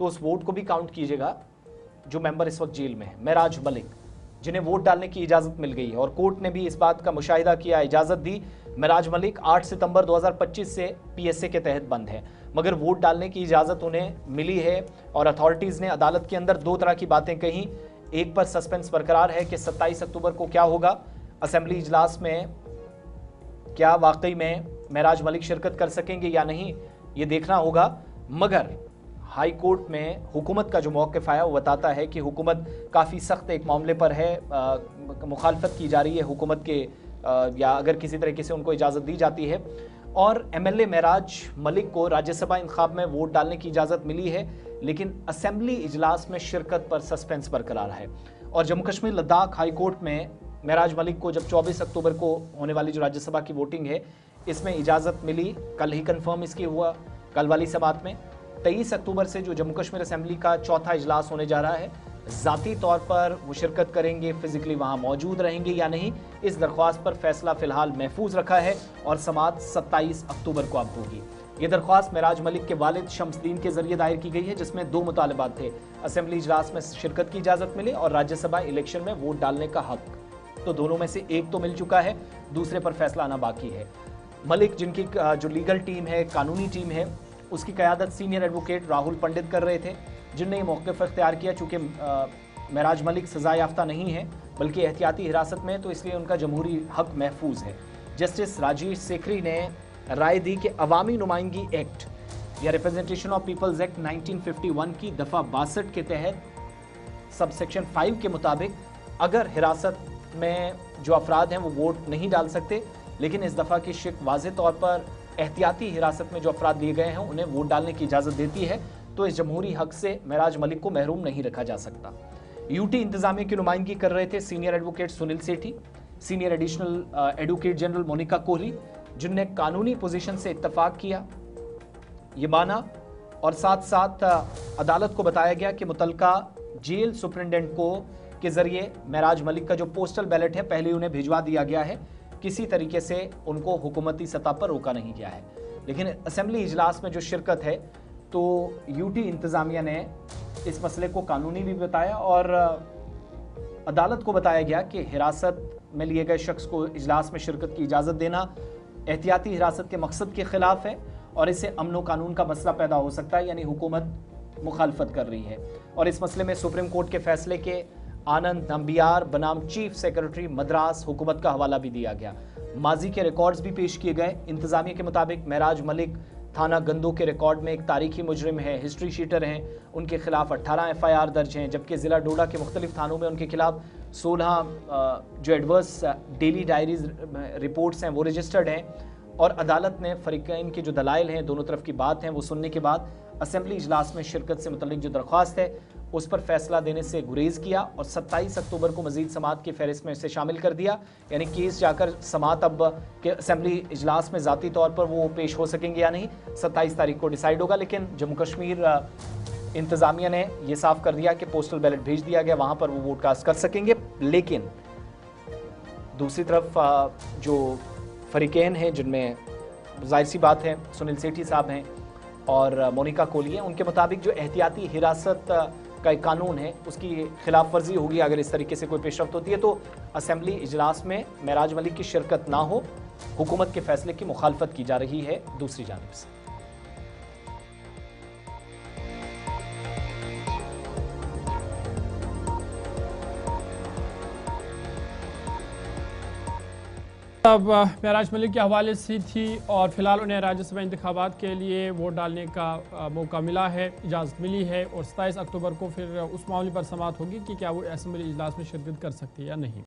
तो उस वोट को भी काउंट कीजिएगा जो मेंबर इस वक्त जेल में है, महराज मलिक, जिन्हें वोट डालने की इजाजत मिल गई है। और कोर्ट ने भी इस बात का मुशाहिदा किया, इजाजत दी। महराज मलिक 8 सितंबर 2025 से पीएसए के तहत बंद है, मगर वोट डालने की इजाजत उन्हें मिली है। और अथॉरिटीज ने अदालत के अंदर दो तरह की बातें कही। एक पर सस्पेंस बरकरार है कि 27 अक्टूबर को क्या होगा, असेंबली इजलास में क्या वाकई में महराज मलिक शिरकत कर सकेंगे या नहीं, ये देखना होगा। मगर हाई कोर्ट में हुकूमत का जो मौक़िफ़ आया वो बताता है कि हुकूमत काफ़ी सख्त एक मामले पर है, मुखालफत की जा रही है हुकूमत के, या अगर किसी तरीके से उनको इजाज़त दी जाती है। और एमएलए महराज मलिक को राज्यसभा इंतखाब में वोट डालने की इजाज़त मिली है, लेकिन असेंबली इजलास में शिरकत पर सस्पेंस बरकरार है। और जम्मू कश्मीर लद्दाख हाई कोर्ट में महराज मलिक को जब 24 अक्टूबर को होने वाली जो राज्यसभा की वोटिंग है इसमें इजाज़त मिली, कल ही कन्फर्म इसकी हुआ कल वाली समात में। 23 अक्टूबर से जो जम्मू कश्मीर असेंबली का चौथा इजलास होने जा रहा है, ज़ाती तौर पर वो शिरकत करेंगे, फिजिकली वहाँ मौजूद रहेंगे या नहीं, इस दरख्वास्त पर फैसला फिलहाल महफूज रखा है और समात 27 अक्टूबर को अब होगी। ये दरख्वास्त महराज मलिक के वालिद शम्सदीन के जरिए दायर की गई है, जिसमें दो मुतालबात थे, असेंबली इजलास में शिरकत की इजाज़त मिले और राज्यसभा इलेक्शन में वोट डालने का हक। तो दोनों में से एक तो मिल चुका है, दूसरे पर फैसला आना बाकी है। मलिक, जिनकी जो लीगल टीम है, कानूनी टीम है, उसकी क़यादत सीनियर एडवोकेट राहुल पंडित कर रहे थे, जिनने ये मौक़िफ़ इख्तियार किया। चूँकि महराज मलिक सज़ा याफ्ता नहीं है बल्कि एहतियाती हिरासत में, तो इसलिए उनका जमहूरी हक महफूज है। जस्टिस राजेश सेखरी ने राय दी कि अवामी नुमाइंदगी एक्ट या रिप्रेजेंटेशन ऑफ पीपल्स एक्ट 1951 की दफ़ा 62 के तहत सब सेक्शन 5 के मुताबिक अगर हिरासत में जो अफराद हैं वो वोट नहीं डाल सकते, लेकिन इस दफ़ा की शिक वाज़े तौर पर एहतियाती हिरासत में जो अफराद लिए गए हैं उन्हें वोट डालने की इजाज़त देती है, तो इस जमहूरी हक से महराज मलिक को महरूम नहीं रखा जा सकता। यूटी इंतजामिया की नुमाइंदगी कर रहे थे senior advocate Sunil Sethi, senior additional advocate general Monica Kohli, जिनने कानूनी पोजीशन से इत्तफाक किया, ये माना और साथ साथ अदालत को बताया गया कि मुतलका जेल सुपरिटेंडेंट को के जरिए महराज मलिक का जो पोस्टल बैलेट है पहले उन्हें भिजवा दिया गया है, किसी तरीके से उनको हुकूमती सतह पर रोका नहीं गया है। लेकिन असेंबली इजलास में जो शिरकत है तो यूटी इंतज़ामिया ने इस मसले को कानूनी भी बताया और अदालत को बताया गया कि हिरासत में लिए गए शख्स को इजलास में शिरकत की इजाज़त देना एहतियाती हिरासत के मकसद के ख़िलाफ़ है और इससे अमन व कानून का मसला पैदा हो सकता है, यानी हुकूमत मुखालफत कर रही है। और इस मसले में सुप्रीम कोर्ट के फैसले के आनंद नंबियार बनाम चीफ सेक्रेटरी मद्रास हुकूमत का हवाला भी दिया गया। माजी के रिकॉर्ड्स भी पेश किए गए। इंतजामिया के मुताबिक महराज मलिक थाना गंदो के रिकॉर्ड में एक तारीखी मुजरिम है, हिस्ट्री शीटर हैं, उनके खिलाफ 18 FIR दर्ज हैं, जबकि ज़िला डोडा के मुख्तलिफ थानों में उनके खिलाफ 16 जो एडवर्स डेली डायरीज रिपोर्ट्स हैं वो रजिस्टर्ड हैं। और अदालत ने फरीकैन के जो दलाइल हैं, दोनों तरफ की बात हैं, वो सुनने के बाद असेंबली इजलास में शिरकत से मुतल्लिक जो दरख्वास्त है उस पर फैसला देने से गुरेज किया और 27 अक्टूबर को मजीद समात की फहरिस्त में इसे शामिल कर दिया। यानी केस जाकर समात अब के असेंबली इजलास में ज़ाती तौर पर वो पेश हो सकेंगे या नहीं 27 तारीख को डिसाइड होगा। लेकिन जम्मू कश्मीर इंतज़ामिया ने यह साफ कर दिया कि पोस्टल बैलेट भेज दिया गया, वहाँ पर वो वोट कास्ट कर सकेंगे। लेकिन दूसरी तरफ जो फरीकैन हैं, जिनमें जाहिर सी बात है सुनील सेठी साहब हैं और मोनिका कोहली हैं, उनके मुताबिक जो एहतियाती हिरासत का एक कानून है उसकी खिलाफ वर्जी होगी अगर इस तरीके से कोई पेशरफ्त होती है, तो असेंबली इजलास में महराज मलिक की शिरकत ना हो। हुकूमत के फैसले की मुखालफत की जा रही है दूसरी जानिब से। अब महराज मलिक के हवाले से थी और फिलहाल उन्हें राज्यसभा इंतखाबात के लिए वोट डालने का मौका मिला है, इजाज़त मिली है और 27 अक्टूबर को फिर उस मामले पर समाअत होगी कि क्या वो असेंबली इजलास में शिरकत कर सकती है या नहीं।